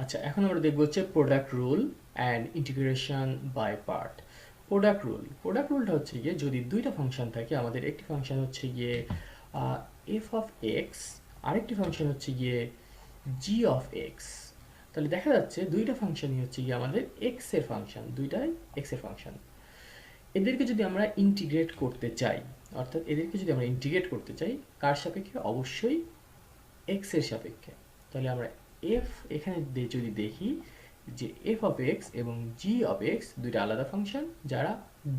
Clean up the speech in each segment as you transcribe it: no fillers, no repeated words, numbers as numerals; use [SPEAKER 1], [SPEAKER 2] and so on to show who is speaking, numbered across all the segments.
[SPEAKER 1] আচ্ছা, এখন আমরা দেখব হচ্ছে product rule and integration by part. Product রুলটা হচ্ছে গিয়ে যদি দুইটা ফাংশন থাকে, আমাদের একটি ফাংশন হচ্ছে গিয়ে এফ অফ এক্স, আরেকটি ফাংশন হচ্ছে গিয়ে জি অফ এক্স। তাহলে দেখা যাচ্ছে দুইটা ফাংশনই হচ্ছে গিয়ে আমাদের এক্স এর ফাংশন, দুইটাই এক্স এর ফাংশন। এদেরকে যদি আমরা ইন্টিগ্রেট করতে চাই, অর্থাৎ এদেরকে যদি আমরা ইন্টিগ্রেট করতে চাই কার সাপেক্ষে? অবশ্যই এক্স এর সাপেক্ষে। তাহলে আমরা এফ এখানে যদি দেখি যে এফ অফ এক্স এবং জি অফ এক্স দুইটা আলাদা ফাংশন যারা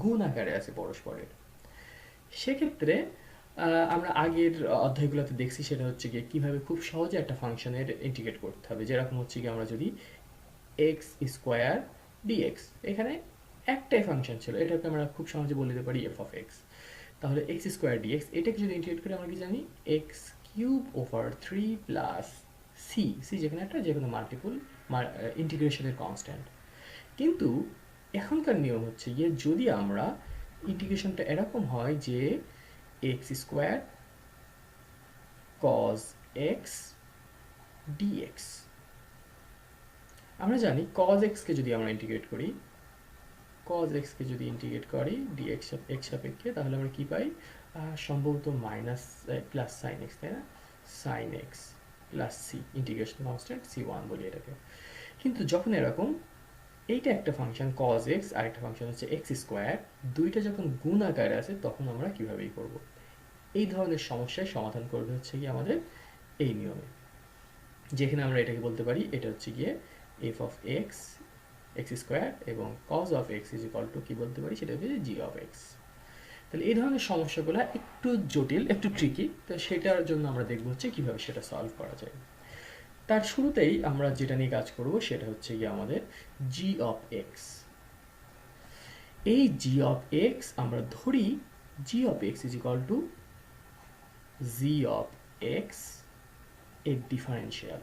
[SPEAKER 1] গুণ আকারে আছে পরস্পরের। সেক্ষেত্রে আমরা আগের অধ্যায়গুলোতে দেখছি, সেটা হচ্ছে গিয়ে কীভাবে খুব সহজে একটা ফাংশনের ইন্টিগ্রেট করতে হবে। যেরকম হচ্ছে গিয়ে আমরা যদি এক্স স্কোয়ার ডিএক্স, এখানে একটাই ফাংশন ছিল, এটাকে আমরা খুব সহজে বলে দিতে পারি এফ অফ এক্স। তাহলে এক্স স্কোয়ার ডিএক্স এটাকে যদি ইন্টিগ্রেট করি আমরা কি জানি? X cube over 3 plus c, c যেখানে একটা যে কোনো মাল্টিপল ইন্টিগ্রেশনের কনস্ট্যান্ট। কিন্তু এখনকার নিয়ম হচ্ছে গিয়ে যদি আমরা ইন্টিগ্রেশনটা এরকম হয় যে x square cos x dx, আমরা জানি কজ এক্সকে যদি আমরা ইন্টিগ্রেট করি, কজ এক্সকে যদি ইন্টিগ্রেট করি ডিএক্স এক্স সাপেক্ষে, তাহলে আমরা কি পাই? সম্ভবত মাইনাস প্লাস সাইন এক্স, তাই না? Sine x plus c, integration constant c one বলি এটাকে। কিন্তু যখন এরকম এইটা একটা ফাংশন কজ এক্স আর একটা ফাংশন হচ্ছে এক্স স্কোয়ার, দুইটা যখন গুণ আকারে আছে তখন আমরা কীভাবেই করব? এই ধরনের সমস্যার সমাধান করবে হচ্ছে গিয়ে আমাদের এই নিয়মে, যেখানে আমরা এটাকে বলতে পারি এটা হচ্ছে গিয়ে f of x x square এবং cos of x is equal to কী বলতে পারি? সেটা হচ্ছে জি অফ এক্স। তাহলে এই ধরনের সমস্যাগুলো একটু জটিল, একটু ট্রিকি, তো সেটার জন্য আমরা দেখবো হচ্ছে কীভাবে সেটা সলভ করা যায়। তার শুরুতেই আমরা যেটা নিয়ে কাজ করব সেটা হচ্ছে গিয়ে আমাদের জি অফ এক্স। এই জি অফ এক্স আমরা ধরি g of x is equal to g of x এর ডিফারেন্সিয়াল।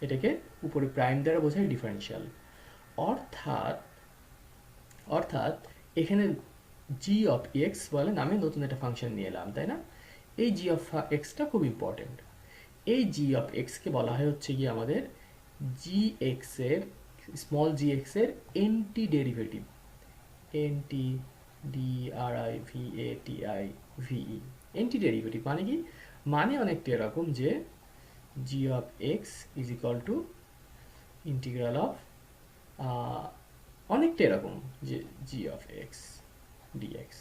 [SPEAKER 1] এটাকে উপরে প্রাইম দ্বারা বোঝায় ডিফারেন্সিয়াল। অর্থাৎ অর্থাৎ এখানে জি অফ এক্স বলে নামে নতুন একটা ফাংশন নিয়ে এলাম, তাই না? এই জি অফ এক্সটা খুব ইম্পর্টেন্ট। এই জি অফ এক্সকে বলা হয় হচ্ছে গিয়ে আমাদের জি এক্স এর, স্মল জি এক্স এর anti derivative. Anti DRIVATI anti derivative মানে কি? মানে অনেকটা এরকম যে g of x is equal to integral of, অনেকটা এরকম যে জি অফ এক্স ডিএক্স।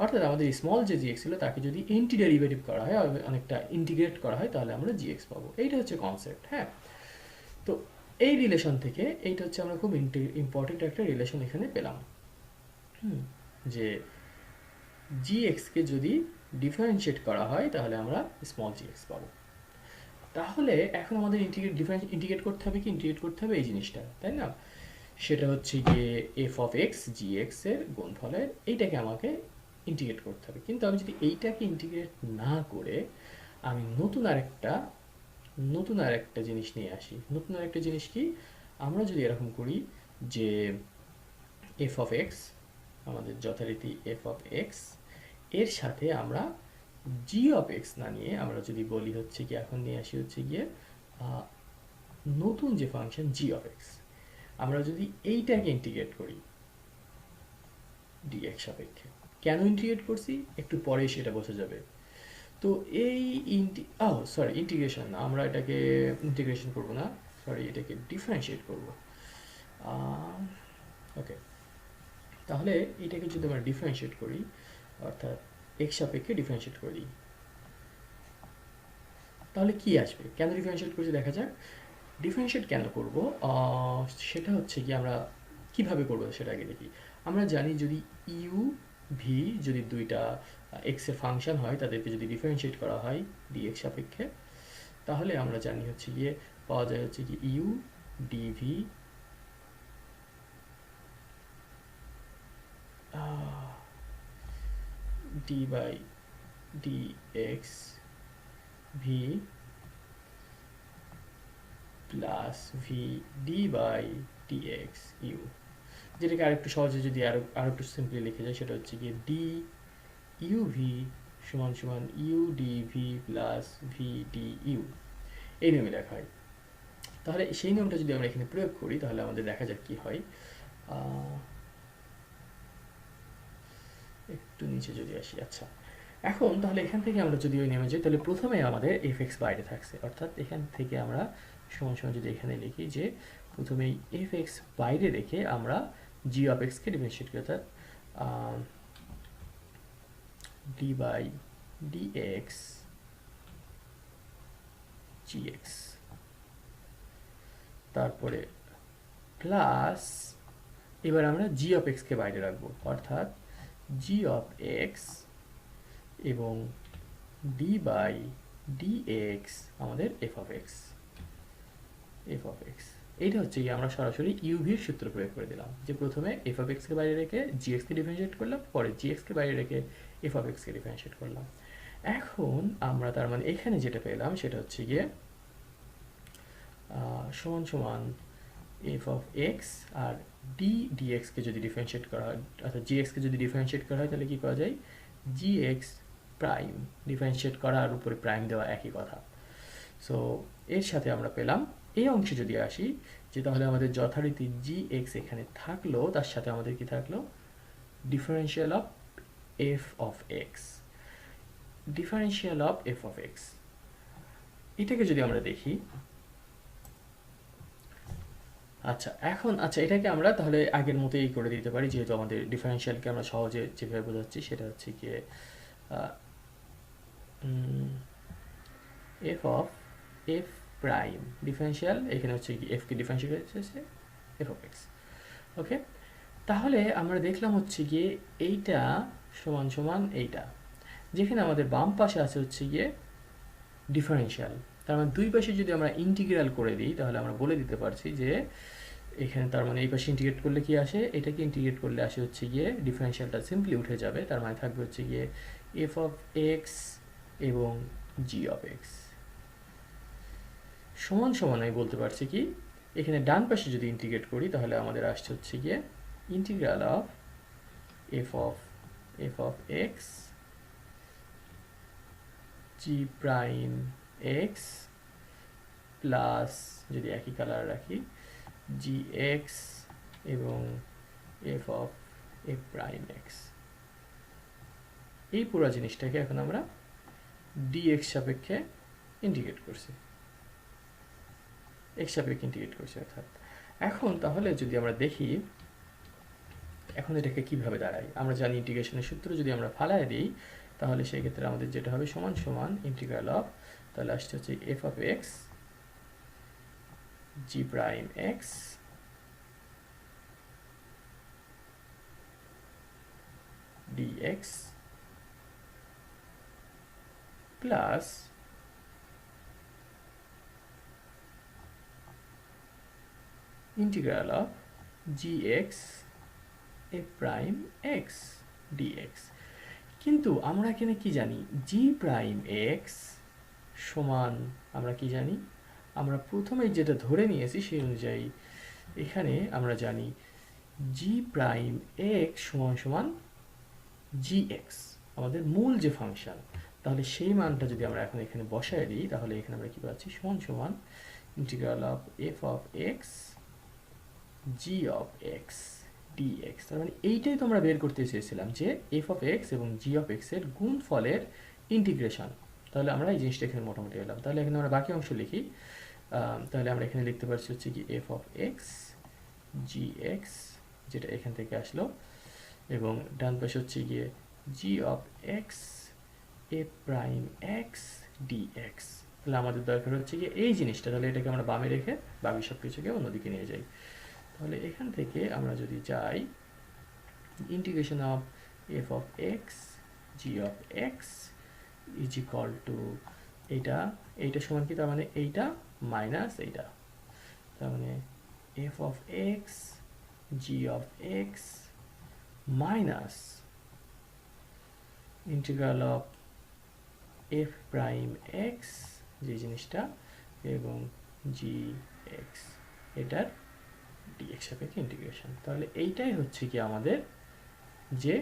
[SPEAKER 1] অর্থাৎ আমাদের স্মল যে জিএক্স ছিল তাকে যদি এন্টি ডেরিভেটিভ করা হয়, অনেকটা ইন্টিগ্রেট করা হয়, তাহলে আমরা জিএক্স পাবো। এইটা হচ্ছে কনসেপ্ট। হ্যাঁ, তো এই রিলেশন থেকে এইটা হচ্ছে আমরা খুব ইম্পর্টেন্ট একটা রিলেশন এখানে পেলাম, যে জিএক্সকে যদি ডিফারেন্সিয়েট করা হয় তাহলে আমরা স্মল জিএক্স পাবো। তাহলে এখন আমাদের ইন্টিগ্রেট করতে হবে কি? ইন্টিগ্রেট করতে হবে এই জিনিসটা, তাই না? সেটা হচ্ছে গিয়ে f of x g x এর গুণফলের, এইটাকে আমাকে ইন্টিগ্রেট করতে হবে। কিন্তু আমি যদি এইটাকে ইন্টিগ্রেট না করে আমি নতুন আরেকটা জিনিস নিয়ে আসি। নতুন আরেকটা জিনিস কি? আমরা যদি এরকম করি যে এফ অফ এক্স, আমাদের যথারীতি এফ অফ এক্স এর সাথে আমরা জি অফ এক্স না নিয়ে আমরা যদি বলি হচ্ছে কি এখন নিয়ে আসি হচ্ছে গিয়ে নতুন যে ফাংশন জি অফ এক্স, আমরা যদি এইটাকে ইন্টিগ্রেট করি ডিএক্স সাপেক্ষে। কেন ইন্টিগ্রেট করছি একটু পরে সেটা বোঝা যাবে। তো এই ইন্টিগ্রেশন না, আমরা এটাকে ইন্টিগ্রেশন করব না, সরি, এটাকে ডিফারেন্সিয়েট করব। ওকে, তাহলে এটাকে যদি আমরা ডিফারেন্সিয়েট করি, অর্থাৎ এক্স সাপেক্ষে ডিফারেন্সিয়েট করি, তাহলে কি আসবে? কেন ডিফারেন্সিয়েট করছি দেখা যাক। ডিফারেন্সিয়েট কেন করব সেটা হচ্ছে কি আমরা কিভাবে করব সেটা আগে দেখি। আমরা জানি যদি ইউ ভি যদি দুইটা এক্স এর ফাংশন হয় তাদেরকে যদি ডিফারেন্সিয়েট করা হয় ডিএক্স সাপেক্ষে, তাহলে আমরা জানি হচ্ছে গিয়ে পাওয়া যায় হচ্ছে কি u dv d by dx v plus v d by dx u, যেটাকে আরেকটু সহজে যদি আরো একটু সিম্পলি লিখে যায় সেটা হচ্ছে গিয়ে ডি ইউ ভি সমান সমান u d v plus v d u, এই নিয়মে লেখা হয়। তাহলে সেই নিয়মটা যদি আমরা এখানে প্রয়োগ করি তাহলে আমাদের দেখা যাক কি হয়। একটু নিচে যদি আসি, আচ্ছা এখন তাহলে এখান থেকে আমরা যদি ওই নেমে যাই তাহলে প্রথমে আমাদের এফ এক্স বাইরে থাকছে, অর্থাৎ এখান থেকে আমরা সমান সমান যদি এখানে লিখি যে প্রথমেই এফ এক্স বাইরে রেখে আমরা জি অফ এক্সকে ডিফারেন্সিয়েট করি, অর্থাৎ d by d x g x, তারপরে প্লাস এবার আমরা জি অফ এক্সকে বাইরে রাখবো, অর্থাৎ জি অফ এক্স এবং ডি বাই ডি এক্স আমাদের f of x, f of x এইটা হচ্ছে কি আমরা সরাসরি ইউভির সূত্র প্রয়োগ করে দিলাম, যে প্রথমে এফ অফ এক্সকে বাইরে রেখে জি এক্সকে ডিফারেন্সিয়েট করলাম, পরে জি এক্সকে বাইরে রেখে এফ অফ এক্সকে ডিফারেন্সিয়েট করলাম। এখন আমরা তার মানে এখানে যেটা পেলাম সেটা হচ্ছে গিয়ে সমান সমান এফ অফ এক্স আর ডি ডিএক্সকে যদি ডিফারেন্সিয়েট করা হয়, অর্থাৎ জি এক্সকে যদি ডিফারেন্সিয়েট করা হয় তাহলে কী করা যায়, জি এক্স প্রাইম, ডিফারেন্সিয়েট করার উপরে প্রাইম দেওয়া একই কথা। সো এর সাথে আমরা পেলাম এই অংশে যদি আসি যে তাহলে আমাদের যথারীতি জি এক্স এখানে থাকলো, তার সাথে আমাদের কি থাকলো, differential of F of x, differential of F of x. এটাকে যদি আমরা দেখি, আচ্ছা এখন আচ্ছা এটাকে আমরা তাহলে আগের মতোই করে দিতে পারি, যেহেতু আমাদের ডিফারেন্সিয়ালকে আমরা সহজে যেভাবে বোঝাচ্ছি সেটা হচ্ছে গিয়ে f of F prime differential, এখানে হচ্ছে কি এফকে ডিফারেন্সিয়াল হচ্ছে এফ অফ এক্স। ওকে, তাহলে আমরা দেখলাম হচ্ছে গিয়ে এইটা সমান সমান এইটা, যেখানে আমাদের বাম পাশে আছে হচ্ছে গিয়ে ডিফারেন্সিয়াল, তার মানে দুই পাশে যদি আমরা ইন্টিগ্রাল করে দিই তাহলে আমরা বলে দিতে পারছি যে এখানে তার মানে এই পাশে ইন্টিগ্রেট করলে কি আসে, এটাকে ইন্টিগ্রেট করলে আসে হচ্ছে গিয়ে ডিফারেন্সিয়ালটা সিম্পলি উঠে যাবে, তার মানে থাকবে হচ্ছে গিয়ে এফ অফ এক্স এবং জি অফ এক্স সমান সমান আমি বলতে পারছি কি এখানে ডান পাশে যদি ইন্টিগ্রেট করি তাহলে আমাদের আসছে হচ্ছে গিয়ে integral of F of x G prime x plus যদি একই কালার রাখি জি এক্স এবং F of F prime x. এই পুরো জিনিসটাকে এখন আমরা ডিএক্স সাপেক্ষে ইন্টিগ্রেট করছি, এক্স সাপেক্ষে ইন্টিগ্রেট করছি অর্থাৎ। এখন তাহলে যদি আমরা দেখি এখন এটাকে কিভাবে দাঁড়ায়, আমরা জানি ইন্টিগ্রেশনের সূত্র যদি আমরা ফালায় দিই তাহলে সেই ক্ষেত্রে আমাদের যেটা হবে সমান সমান ইন্টিগ্রাল অফ, তাহলে আসছে হচ্ছে F of x G prime x dx plus integral of gx f prime x dx। কিন্তু আমরা এখানে কি জানি, g প্রাইম x সমান আমরা কি জানি, আমরা প্রথমে যেটা ধরে নিয়েছি সেই অনুযায়ী এখানে আমরা জানি g প্রাইম x সমান সমান gx, আমাদের মূল যে ফাংশন, তাহলে সেই মানটা যদি আমরা এখন এখানে বসায় দিই তাহলে এখানে আমরা কি পাচ্ছি সমান সমান integral of f of x g of x dx। তার মানে এইটাই তো আমরা বের করতে চেয়েছিলাম যে f অফ x এবং g অফ x এর গুণফলের ইন্টিগ্রেশন। তাহলে আমরা এই জিনিসটা এখানে মোটামুটি এলাম। তাহলে এখানে আমরা বাকি অংশ লিখি, তাহলে আমরা এখানে লিখতে পারছি হচ্ছে কি f অফ x gx যেটা এখান থেকে আসলো, এবং ডান পাশে হচ্ছে গিয়ে g of x a prime x dx। তাহলে আমাদের দরকার হচ্ছে গিয়ে এই জিনিসটা, তাহলে এটাকে আমরা বামে রেখে বাকি সব কিছুকে অন্যদিকে নিয়ে যাই। তাহলে এখান থেকে আমরা যদি যাই integration of F of x G of x is equal two এইটা সমান কি, তার মানে এইটা মাইনাস এইটা, তার মানে F of x G of x minus integral of F prime x যে জিনিসটা এবং জি এক্স এটার ডিএক্স সাপেক্ষে ইন্টিগ্রেশন। তাহলে এইটাই হচ্ছে কি আমাদের যে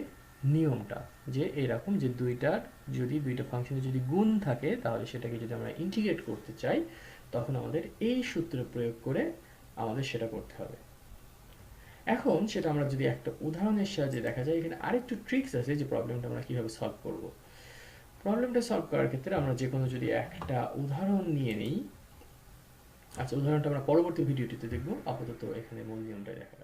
[SPEAKER 1] নিয়মটা, যে এরকম যে দুইটা ফাংশনের যদি গুণ থাকে তাহলে সেটাকে যদি আমরা ইন্টিগ্রেট করতে চাই তখন আমাদের এই সূত্র প্রয়োগ করে আমাদের সেটা করতে হবে। এখন সেটা আমরা যদি একটা উদাহরণের সাহায্যে দেখা যায়, এখানে আরেকটু ট্রিক্স আছে যে প্রবলেমটা আমরা কিভাবে সলভ করব। প্রবলেমটা সলভ করার ক্ষেত্রে আমরা যে কোনো যদি একটা উদাহরণ নিয়ে নিই। আচ্ছা, উদাহরণটা আমরা পরবর্তী ভিডিওটিতে দেখব, আপাতত এখানে মূল নিয়মটাই দেখা গেল।